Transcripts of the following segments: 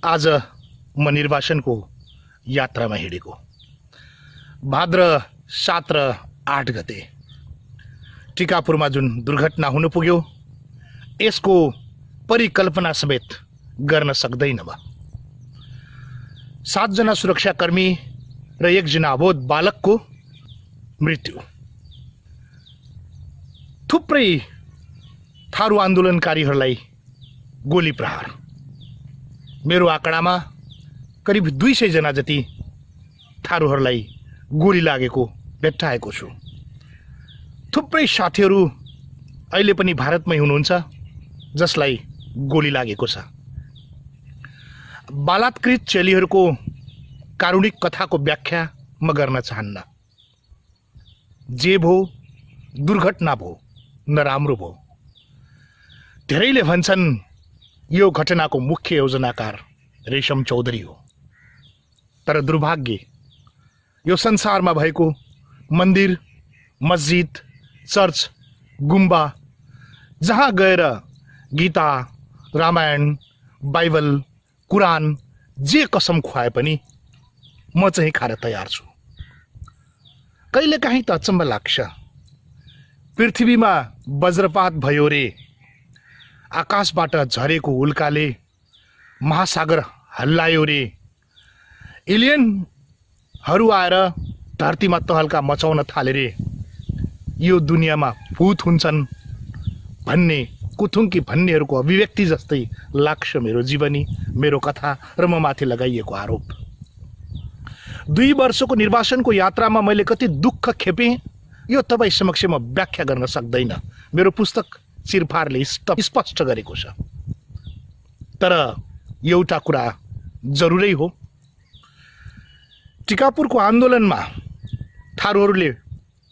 आज म निर्वाचनको यात्रामा हिँडेको भाद्र 7 र 8 गते टिकापुरमा जुन दुर्घटना हुन पुग्यो यसको परिकल्पना समेत गर्न सक्दैन म। 7 जना सुरक्षाकर्मी र 1 जना अबोध बालकको मृत्यु। थुप्रै थारू आन्दोलनकारीहरूलाई गोली प्रहार। मेरो आँकडामा करिब 200 जना जति थारूहरूलाई गोली लागेको भेट्टाएको छु। थुप्रै साथीहरू अहिले पनि भारतमै हुनुहुन्छ जसलाई गोली लागेको छ। बलात्कृत चेलीहरूको कारुणिक कथाको व्याख्या म गर्न चाहन्न। जे भो दुर्घटना भो, नराम्रो भो। धेरैले भन्छन् यो घटनाको मुख्य योजनाकार रेशम चौधरी हो, तर दुर्भाग्य यो संसारमा भएको मन्दिर, मस्जिद, चर्च, गुम्बा जहाँ गएर गीता, रामायण, बाइबल, कुरान जे कसम खुवाए पनि म चाहिँ खान तयार छु। कहिलेकाहीँ त अचम्म लाग्छ, पृथ्वीमा वज्रपात भयो रे, आकाशबाट झरेको उल्काले महासागर हल्लायो रे, एलियनहरू आएर धरतीमा तहल्का मचाउन थाले रे, यो दुनियाँमा भूत हुन्छन् भन्ने कुथुङ्की भन्नेहरूको अभिव्यक्ति जस्तै लाग्छ मेरो जीवनी, मेरो कथा र म माथि लगाइएको आरोप। 2 वर्षको निर्वाचनको यात्रामा मैले कति दुःख खेपेँ यो तपाईँ समक्ष म व्याख्या गर्न सक्दैन। मेरो पुस्तक चिरफारले स्पष्ट गरेको छ। तर एउटा कुरा जरुरै हो, टिकापुरको आन्दोलनमा थारूहरूले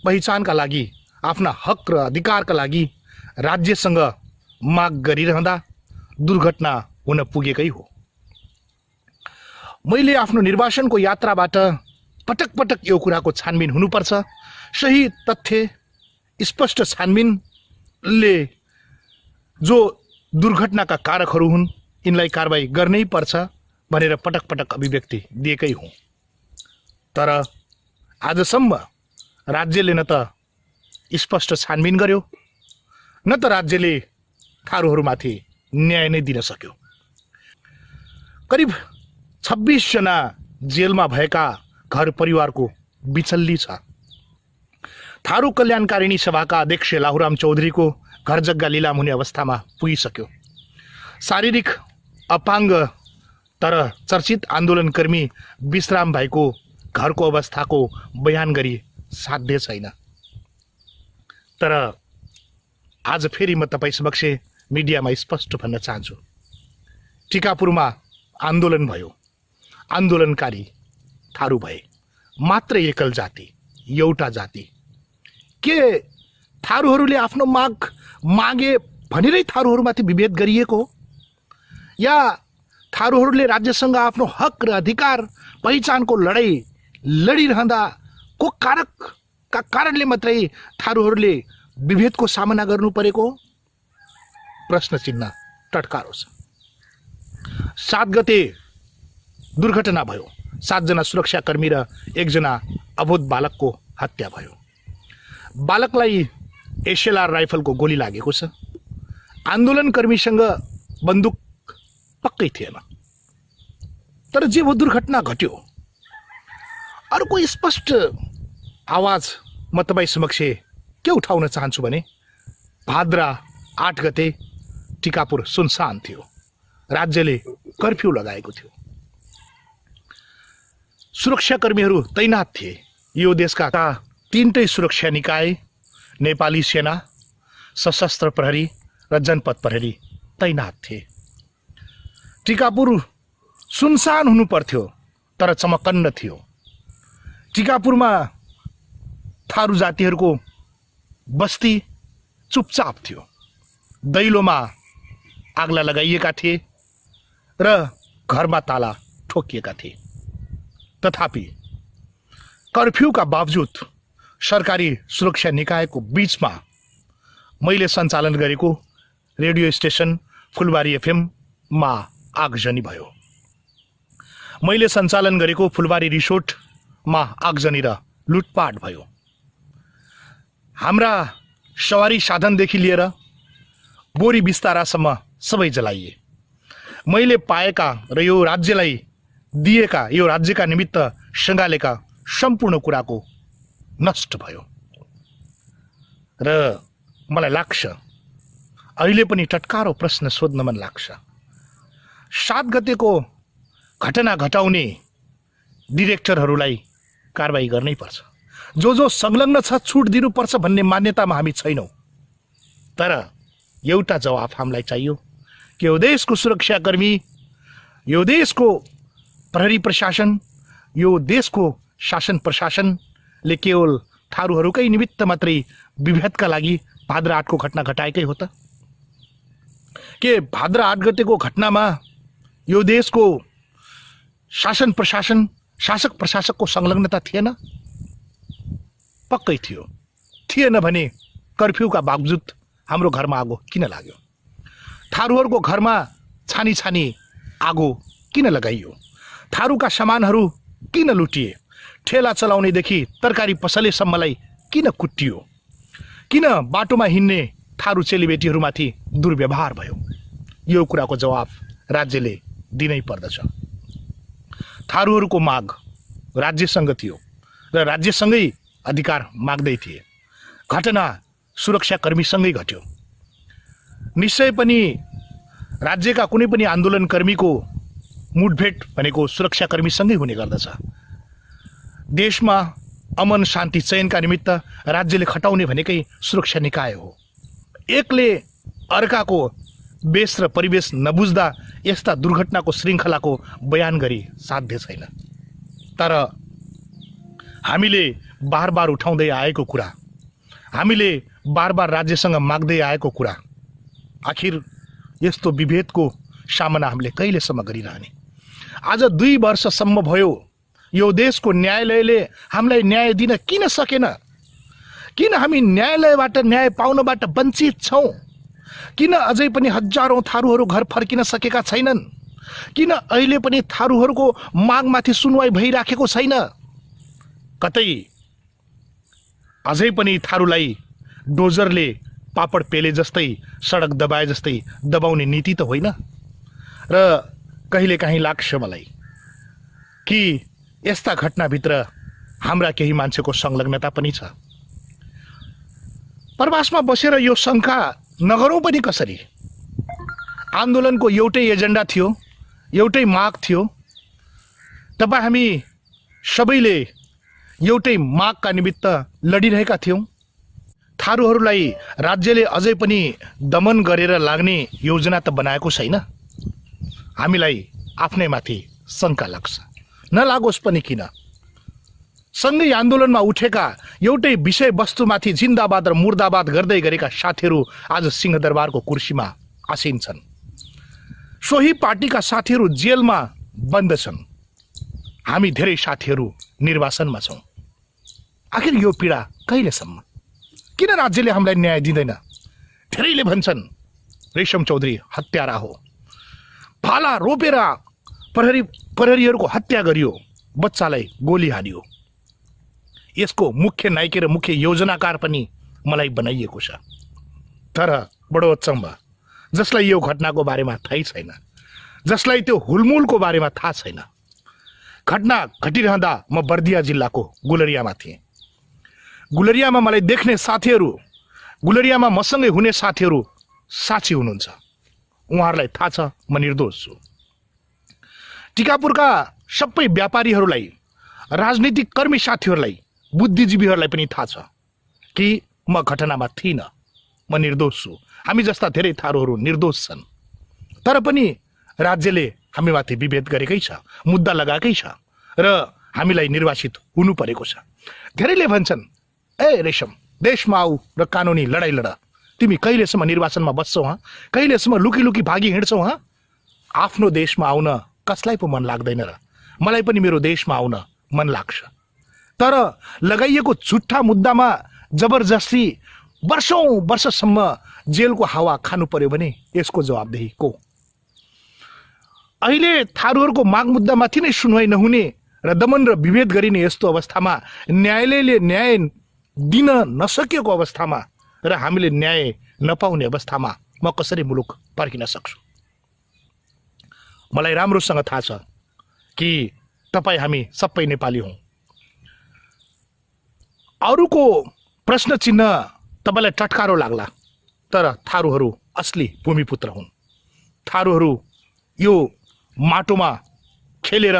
पहिचानका लागि, आफ्ना हक र अधिकारका लागि राज्यसँग माग गरिरहँदा दुर्घटना हुन पुगेकै हो। मैले आफ्नो निर्वाचनको यात्राबाट पटक पटक यो कुराको छानबिन हुनुपर्छ। सही तथ्य, स्पष्ट छानबिनले जो दुर्घटनाका कारकहरू हुन् यिनलाई कारबाही गर्नै पर्छ भनेर पटक पटक अभिव्यक्ति दिएकै हुँ। तर आजसम्म राज्यले न त स्पष्ट छानबिन गर्यो, न त राज्यले थारूहरूमाथि न्याय नै दिन सक्यो। करिब 26 जना जेलमा भएका घर परिवारको बिचल्ली छ। थारू कल्याणकारिणी सभाका अध्यक्ष लाहुराम चौधरीको घर जग्गा लिलाम हुने अवस्थामा पुगिसक्यो। शारीरिक अपाङ्ग तर चर्चित आन्दोलनकर्मी विश्राम भाइको घरको अवस्थाको बयान गरी साध्य छैन। तर आज फेरि म तपाईँ समक्ष मिडियामा स्पष्ट भन्न चाहन्छु, टिकापुरमा आन्दोलन भयो, आन्दोलनकारी थारू भए, मात्र एकल जाति, एउटा जाति। के थारूहरूले आफ्नो माग मागे भनेरै थारूहरूमाथि विभेद गरिएको हो, या थारूहरूले राज्यसँग आफ्नो हक र अधिकार पहिचानको लडाईँ लडिरहँदाको कारकका कारणले मात्रै थारूहरूले विभेदको सामना गर्नु परेको हो? प्रश्न चिन्ह टटकारो छ। 7 गते दुर्घटना भयो। 7 जना सुरक्षाकर्मी र 1 जना अबोध बालकको हत्या भयो। बालकलाई एसएलआर राइफलको गोली लागेको छ। आन्दोलनकर्मीसँग बन्दुक पक्कै थिएन। तर जे वो दुर्घटना घट्यो। अर्को स्पष्ट आवाज म तपाईँ समक्ष के उठाउन चाहन्छु भने भाद्र 8 गते टिकापुर सुनसान थियो। राज्यले कर्फ्यू लगाएको थियो। सुरक्षाकर्मीहरू तैनात थिए। यो देशका 3टै सुरक्षा निकाय, नेपाली सेना, सशस्त्र प्रहरी र जनपद प्रहरी तैनात थिए। टिकापुर सुनसान हुनु पर्थ्यो तर चमकन्न थियो। टिकापुरमा थारू जातिहरूको बस्ती चुपचाप थियो। दैलोमा आगला लगाइएका थिए र घरमा ताला ठोकिएका थिए। तथापि कर्फ्यूका बावजुद सरकारी सुरक्षा निकायको बीचमा मैले सञ्चालन गरेको रेडियो स्टेसन फुलबारी एफएम मा आगजनी भयो। मैले सञ्चालन गरेको फुलबारी रिसोर्टमा आगजनी र लुटपाट भयो। हाम्रा सवारी साधनदेखि लिएर बोरी बिस्तारासम्म सबै जलाइए। मैले पाएका र यो राज्यलाई दिएका, यो राज्यका निमित्त सङ्घालेका सम्पूर्ण कुराको नष्ट भयो। र मलाई लाग्छ अहिले पनि टटकारो प्रश्न सोध्न मन लाग्छ। 7 गतेको घटना घटाउने डिरेक्टरहरूलाई कारबाही गर्नै पर्छ। जो संलग्न छ छुट दिनुपर्छ भन्ने मान्यतामा हामी छैनौँ। तर एउटा जवाफ हामीलाई चाहियो कि यो देशको सुरक्षाकर्मी, यो देशको प्रहरी प्रशासन, यो देशको शासन प्रशासनले केवल थारूहरूकै निमित्त मात्रै विभेदका लागि भाद्र 8 को घटना घटाएकै हो त? के भाद्र 8 गतेको घटनामा यो देशको शासन प्रशासन, शासक प्रशासकको संलग्नता थिएन? पक्कै थियो। थिएन भने कर्फ्यूका बावजुद हाम्रो घरमा आगो किन लाग्यो? थारूहरूको घरमा छानी छानी आगो किन लगाइयो? थारूका सामानहरू किन लुटिए? ठेला चलाउनेदेखि तरकारी पसलेसम्मलाई किन कुटियो? किन बाटोमा हिँड्ने थारू चेलीबेटीहरूमाथि दुर्व्यवहार भयो? यो कुराको जवाफ राज्यले दिनै पर्दछ। थारूहरूको माग राज्यसँग थियो र राज्यसँगै अधिकार माग्दै थिए। घटना सुरक्षाकर्मीसँगै घट्यो। निश्चय पनि राज्यका कुनै पनि आन्दोलनकर्मीको मुठभेड भनेको सुरक्षाकर्मीसँगै हुने गर्दछ। देशमा अमन शान्ति चयनका निमित्त राज्यले खटाउने भनेकै सुरक्षा निकाय हो। एकले अर्काको बेस र परिवेश नबुझ्दा यस्ता दुर्घटनाको श्रृङ्खलाको बयान गरी साध्य छैन। तर हामीले बार बार उठाउँदै आएको कुरा, हामीले बार बार राज्यसँग माग्दै आएको कुरा, आखिर यस्तो विभेदको सामना हामीले कहिलेसम्म गरिरहने? आज 2 वर्षसम्म भयो यो देशको न्यायालयले हामीलाई न्याय दिन किन सकेन? किन हामी न्यायालयबाट न्याय पाउनबाट वञ्चित छौँ? किन अझै पनि हजारौं थारूहरू घर फर्किन सकेका छैनन्? किन अहिले पनि थारूहरूको मागमाथि सुनवाई भइराखेको छैन? कतै अझै पनि थारूलाई डोजरले पापड पेले जस्तै, सडक दबाए जस्तै दबाउने नीति त होइन। र कहिलेकाहीँ लाग्छ मलाई कि यस्ता घटनाभित्र हाम्रा केही मान्छेको संलग्नता पनि छ। प्रवासमा बसेर यो शङ्का नगरौँ पनि कसरी? आन्दोलनको एउटै एजेन्डा थियो, एउटै माग थियो। तपाईँ हामी सबैले एउटै मागका निमित्त लडिरहेका थियौँ। थारूहरूलाई राज्यले अझै पनि दमन गरेर लाग्ने योजना त बनाएको छैन। हामीलाई आफ्नैमाथि शङ्का लाग्छ। नलागोस् पनि किन? सँगै आन्दोलनमा उठेका एउटै विषयवस्तुमाथि जिन्दाबाद र मुर्दाबाद गर्दै गरेका साथीहरू आज सिंहदरबारको कुर्सीमा आसीन छन्। सोही पार्टीका साथीहरू जेलमा बन्द छन्। हामी धेरै साथीहरू निर्वासनमा छौँ। आखिर यो पीडा कहिलेसम्म? किन राज्यले हामीलाई न्याय दिँदैन? धेरैले भन्छन् रेशम चौधरी हत्यारा हो, भाला रोपेर प्रहरीहरूको हत्या गरियो, बच्चालाई गोली हानियो। यसको मुख्य नायक र मुख्य योजनाकार पनि मलाई बनाइएको छ। तर बडो अचम्म, जसलाई यो घटनाको बारेमा थाहै छैन, जसलाई त्यो हुलमुलको बारेमा थाहा छैन। घटना घटिरहँदा म बर्दिया जिल्लाको गुलरियामा थिएँ। गुलरियामा मलाई देख्ने साथीहरू, गुलरियामा मसँगै हुने साथीहरू साक्षी हुनुहुन्छ। उहाँहरूलाई थाहा छ म निर्दोष छु। टिकापुरका सबै व्यापारीहरूलाई, राजनीतिक कर्मी साथीहरूलाई, बुद्धिजीवीहरूलाई पनि थाहा छ कि म घटनामा थिइनँ, म निर्दोष छु। हामी जस्ता धेरै थारूहरू निर्दोष छन्। तर पनि राज्यले हामीमाथि विभेद गरेकै छ, मुद्दा लगाएकै छ र हामीलाई निर्वासित हुनु परेको छ। धेरैले भन्छन्, ए रेशम, देशमा आऊ र कानुनी लडाइँ लड। तिमी कहिलेसम्म निर्वासनमा बस्छौ? कहिलेसम्म लुकी लुकी भागी हिँड्छौ? आफ्नो देशमा आउन कसलाई पो मन लाग्दैन र? मलाई पनि मेरो देशमा आउन मन लाग्छ। तर लगाइएको झुट्टा मुद्दामा जबरजस्ती वर्षौं वर्षसम्म जेलको हावा खानु पर्यो भने यसको जवाबदेही को? अहिले थारूहरूको माग मुद्दामाथि नै सुनवाई नहुने र दमन र विभेद गरिने यस्तो अवस्थामा, न्यायालयले न्याय दिन नसकेको अवस्थामा र हामीले न्याय नपाउने अवस्थामा म कसरी मुलुक फर्किन सक्छु? मलाई राम्रोसँग थाहा छ कि तपाईँ हामी सबै नेपाली हौँ। अरूको प्रश्न चिन्ह तपाईँलाई टटकारो लाग्ला, तर थारूहरू असली भूमिपुत्र हुन्। थारूहरू यो माटोमा खेलेर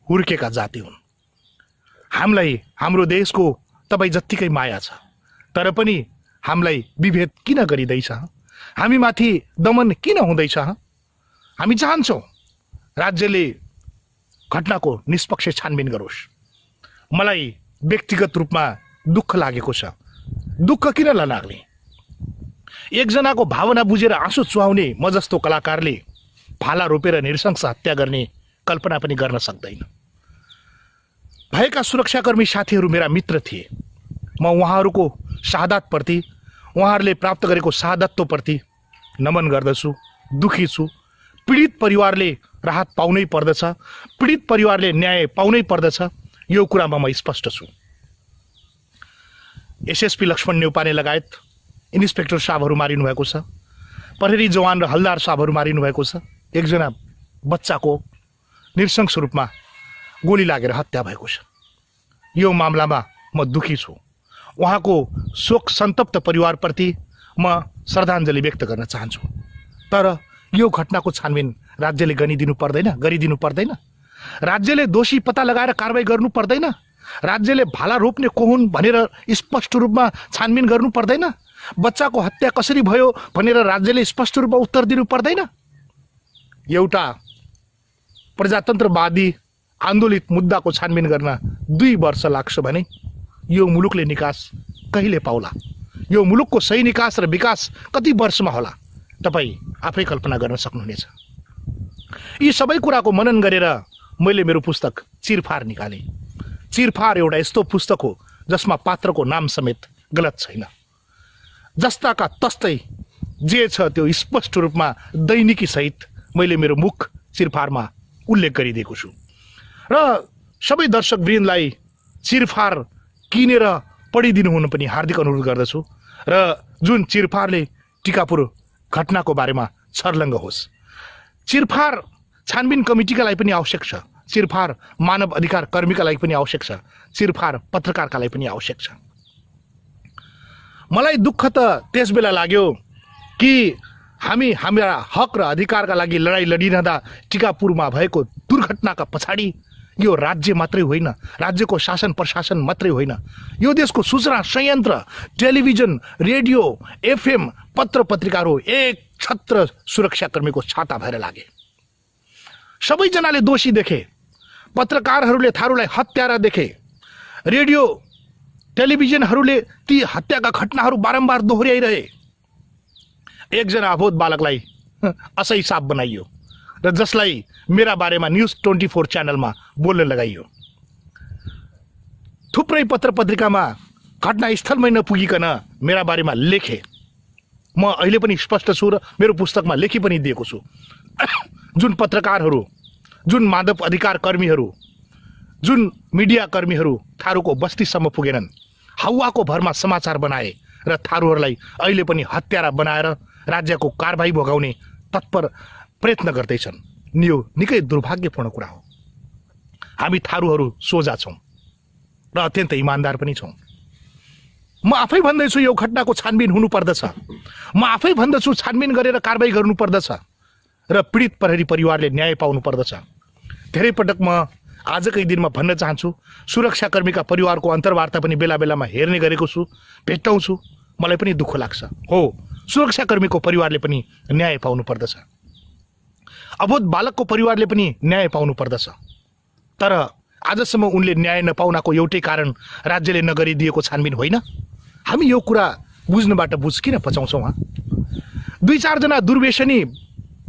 हुर्केका जाति हुन्। हामीलाई हाम्रो देशको तपाईँ जत्तिकै माया छ, तर पनि हामीलाई विभेद किन गरिँदैछ? हामीमाथि दमन किन हुँदैछ? हामी चाहन्छौँ राज्यले घटनाको निष्पक्ष छानबिन गरोस्। मलाई व्यक्तिगत रूपमा दुःख लागेको छ। दुःख किन नलाग्ने? एकजनाको भावना बुझेर आँसु चुहाउने म जस्तो कलाकारले भाला रोपेर नृशंस हत्या गर्ने कल्पना पनि गर्न सक्दैन। भएका सुरक्षाकर्मी साथीहरू मेरा मित्र थिए। म उहाँहरूको शहादतप्रति, उहाँहरूले प्राप्त गरेको शहादत्वप्रति नमन गर्दछु, दुखी छु। पीडित परिवारले राहत पाउनै पर्दछ, पीडित परिवारले न्याय पाउनै पर्दछ, यो कुरामा म स्पष्ट छु। एसएसपी लक्ष्मण नेउपाने लगायत इन्सपेक्टर साहबहरू मारिनु भएको छ। प्रहरी जवान र हलदार साहबहरू मारिनु भएको छ। एकजना बच्चाको नृशंस रूपमा गोली लागेर हत्या भएको छ। यो मामलामा म दुखी छु। उहाँको शोक सन्तप्त परिवारप्रति म श्रद्धाञ्जली व्यक्त गर्न चाहन्छु। तर यो घटनाको छानबिन राज्यले गरिदिनु पर्दैन? राज्यले दोषी पत्ता लगाएर कारबाही गर्नु पर्दैन? राज्यले भाला रोप्ने को हुन् भनेर स्पष्ट रूपमा छानबिन गर्नु पर्दैन? बच्चाको हत्या कसरी भयो भनेर राज्यले स्पष्ट रूपमा उत्तर दिनु पर्दैन? एउटा प्रजातन्त्रवादी आन्दोलित मुद्दाको छानबिन गर्न 2 वर्ष लाग्छ भने यो मुलुकले निकास कहिले पाउला? यो मुलुकको सही निकास र विकास कति वर्षमा होला? तपाईँ आफै कल्पना गर्न सक्नुहुनेछ। यी सबै कुराको मनन गरेर मैले मेरो पुस्तक चिरफार निकालेँ। चिरफार एउटा यस्तो पुस्तक हो जसमा पात्रको नाम समेत गलत छैन। जस्ताका तस्तै जे छ त्यो स्पष्ट रूपमा दैनिकी सहित मैले मेरो मुख चिरफारमा उल्लेख गरिदिएको छु। र सबै दर्शकवृन्दलाई चिरफार किनेर पढिदिनु हुन पनि हार्दिक अनुरोध गर्दछु। र जुन चिरफारले टिकापुर घटनाको बारेमा छर्लङ्ग होस्, चिरफार छानबिन कमिटीका लागि पनि आवश्यक छ, चिरफार मानव अधिकार कर्मीका लागि पनि आवश्यक छ, चिरफार पत्रकारका लागि पनि आवश्यक छ। मलाई दुःख त त्यस बेला लाग्यो कि हामी हाम्रा हक र अधिकारका लागि लडाईँ लडिरहँदा टिकापुरमा भएको दुर्घटनाका पछाडि यो राज्य मात्रै होइन, राज्यको शासन प्रशासन मात्रै होइन, यो देशको सूचना संयन्त्र, टेलिभिजन, रेडियो, एफएम, पत्र पत्रिकाहरू एक छत्र सुरक्षाकर्मीको छाता भएर लागे। सबैजनाले दोषी देखे। पत्रकारहरूले थारूलाई हत्यारा देखे। रेडियो टेलिभिजनहरूले ती हत्याका घटनाहरू बारम्बार दोहोर्याइरहे। एकजना अबोध बालकलाई असही साप बनाइयो र जसलाई मेरा बारेमा न्युज 24 च्यानलमा बोल्न लगाइयो। थुप्रै पत्र पत्रिकामा घटनास्थलमै नपुगिकन मेरा बारेमा लेखे। म अहिले पनि स्पष्ट छु र मेरो पुस्तकमा लेखी पनि दिएको छु। जुन पत्रकारहरू, जुन मानव अधिकार कर्मीहरू, जुन मिडिया कर्मीहरू थारूको बस्तीसम्म पुगेनन्, हावाको भरमा समाचार बनाए र थारूहरूलाई अहिले पनि हत्यारा बनाएर राज्यको कारबाही भोगाउने तत्पर प्रयत्न गर्दैछन्। यो निकै दुर्भाग्यपूर्ण कुरा हो। हामी थारूहरू सोझा छौँ र अत्यन्त इमान्दार पनि छौँ। म आफै भन्दैछु यो घटनाको छानबिन हुनुपर्दछ। म आफै भन्दछु छानबिन गरेर कारबाही गर्नुपर्दछ र पीडित प्रहरी परिवारले न्याय पाउनुपर्दछ। धेरै पटक म आजकै दिनमा भन्न चाहन्छु, सुरक्षाकर्मीका परिवारको अन्तर्वार्ता पनि बेला बेलामा हेर्ने गरेको छु, भेट्टाउँछु। मलाई पनि दुःख लाग्छ। हो, सुरक्षाकर्मीको परिवारले पनि न्याय पाउनुपर्दछ, अबोध बालकको परिवारले पनि न्याय पाउनुपर्दछ। तर आजसम्म उनले न्याय नपाउनको एउटै कारण राज्यले नगरिदिएको छानबिन होइन। हामी यो कुरा बुझ्नबाट बुझ किन पचाउँछौँ? 2-4 जना दुर्व्यसनी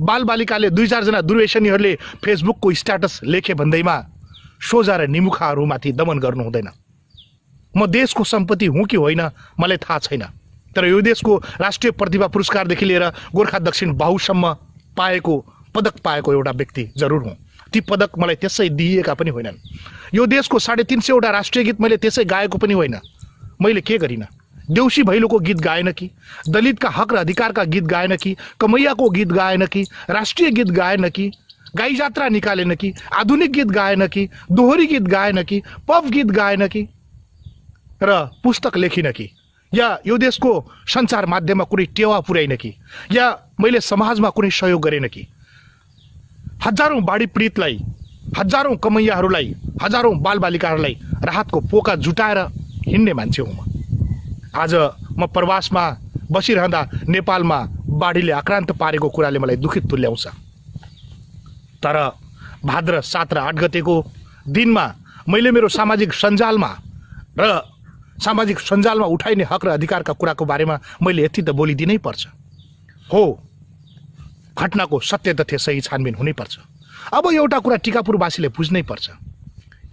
बालबालिकाले, 2-4 जना दुर्व्यसनीहरूले फेसबुकको स्ट्याटस लेखे भन्दैमा सोझा र निमुखाहरूमाथि दमन गर्नु हुँदैन। म देशको सम्पत्ति हुँ कि होइन मलाई थाहा छैन, तर यो देशको राष्ट्रिय प्रतिभा पुरस्कारदेखि लिएर गोर्खा दक्षिण बाहुसम्म पाएको पदक पाएको एउटा व्यक्ति जरुर हुँ। ती पदक मलाई त्यसै दिइएका पनि होइनन्। यो देशको 350 वटा राष्ट्रिय गीत मैले त्यसै गाएको पनि होइन। मैले के गरिनँ? देउसी भैलोको गीत गाएन कि, दलितका हक र अधिकारका गीत गाएन कि, कमैयाको गीत गाएन कि, राष्ट्रिय गीत गाएन कि, गाई जात्रा निकालेन कि, आधुनिक गीत गाएन कि, दोहोरी गीत गाएन कि, पप गीत गाएन कि, र पुस्तक लेखिन कि, या यो देशको सञ्चार माध्यममा कुनै टेवा पुर्याइन कि, या मैले समाजमा कुनै सहयोग गरेन कि। हजारौं बाढी पीडितलाई, हजारौं कमैयाहरूलाई, हजारौं बालबालिकाहरूलाई राहतको पोका जुटाएर हिँड्ने मान्छे हुँ म। आज म प्रवासमा बसिरहँदा नेपालमा बाढीले आक्रान्त पारेको कुराले मलाई दुखित तुल्याउँछ। तर भाद्र 7 र 8 गतेको दिनमा मैले मेरो सामाजिक सञ्जालमा उठाइने हक र अधिकारका कुराको बारेमा मैले यति त बोलिदिनै पर्छ। हो, घटनाको सत्य तथ्य सही छानबिन हुनैपर्छ। अब एउटा कुरा टिकापुरवासीले बुझ्नै पर्छ।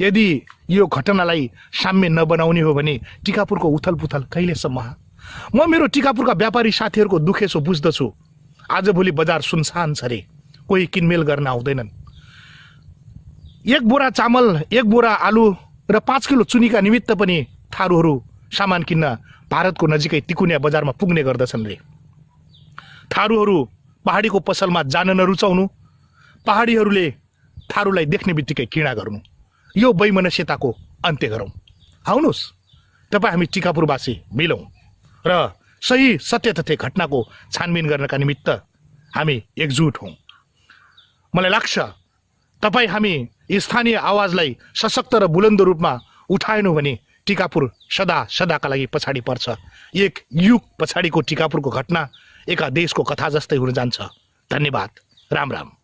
यदि यो घटनालाई साम्य नबनाउने हो भने टिकापुरको उथलपुथल कहिलेसम्म? म मेरो टिकापुरका व्यापारी साथीहरूको दुखेसो बुझ्दछु। आजभोलि बजार सुनसान छ रे, कोही किनमेल गर्न आउँदैनन्। 1 बोरा चामल, 1 बोरा आलु र 5 किलो चुनीका निमित्त पनि थारूहरू सामान किन्न भारतको नजिकै तिकुनिया बजारमा पुग्ने गर्दछन् रे। थारूहरू पहाडीको पसलमा जान नरुचाउनु, पहाडीहरूले थारूलाई देख्ने बित्तिकै घृणा गर्नु, यो वैमनस्यताको अन्त्य गरौँ। आउनुहोस्, तपाईँ हामी टिकापुरवासी मिलौँ र सही सत्य तथ्य घटनाको छानबिन गर्नका निमित्त हामी एकजुट हौँ। मलाई लाग्छ तपाईँ हामी स्थानीय आवाजलाई सशक्त र बुलन्द रूपमा उठाएनौँ भने टिकापुर सदाका लागि पछाडि पर्छ। एक युग पछाडिको टिकापुरको घटना एक देशको कथा जस्तै हुन जान्छ। धन्यवाद। राम राम।